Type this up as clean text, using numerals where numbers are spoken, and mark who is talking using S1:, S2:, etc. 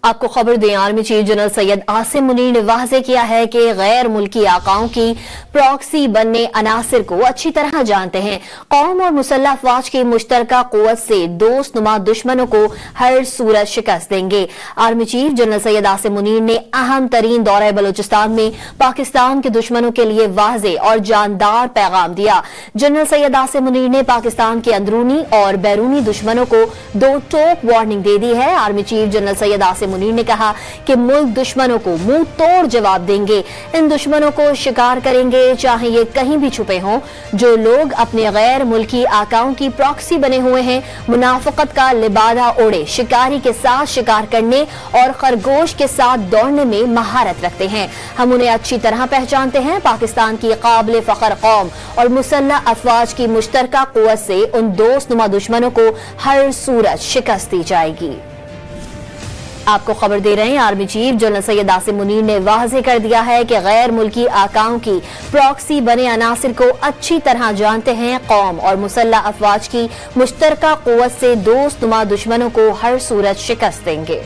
S1: आपको खबर दें, army chief general Syed Asim Munir ने वाज़ेह किया है कि गैर मुल्की आकाओं की प्रॉक्सी बनने अनासिर को अच्छी तरह जानते हैं। कौम और मुसल्लह अफवाज की मुश्तरका कुव्वत से दोस्तनुमा दुश्मनों को हर सूरत शिकस्त देंगे। Army chief general Syed Asim Munir ने अहम तरीन दौरे बलोचिस्तान में पाकिस्तान के दुश्मनों के लिए वाज़ेह और जानदार पैगाम दिया। जनरल सैयद आसिम मुनीर ने पाकिस्तान के अंदरूनी और बैरूनी दुश्मनों को दो टोक वार्निंग दे दी है। Army chief general Syed Asim Munir ने कहा कि मुल्क दुश्मनों को मुंह तोड़ जवाब देंगे। इन दुश्मनों को शिकार करेंगे, चाहे ये कहीं भी छुपे हों। जो लोग अपने गैर मुल्की आकाओं की प्रॉक्सी बने हुए हैं, मुनाफिकत का लिबादा ओढ़े शिकारी के साथ शिकार करने और खरगोश के साथ दौड़ने में महारत रखते हैं। हम उन्हें अच्छी तरह पहचानते हैं। पाकिस्तान की काबिल फख्र कौम और मुसल्लह अफवाज की मुश्तरका कुव्वत से उन दोस्तनुमा दुश्मनों को हर सूरत शिकस्त दी जाएगी। आपको खबर दे रहे हैं, army chief general Syed Asim Munir ने वाज़ेह कर दिया है कि गैर मुल्की आकाओं की प्रॉक्सी बने अनासिर को अच्छी तरह जानते हैं। कौम और मुसल्लह अफवाज की मुश्तरका कुव्वत से दोस्तनुमा दुश्मनों को हर सूरत शिकस्त देंगे।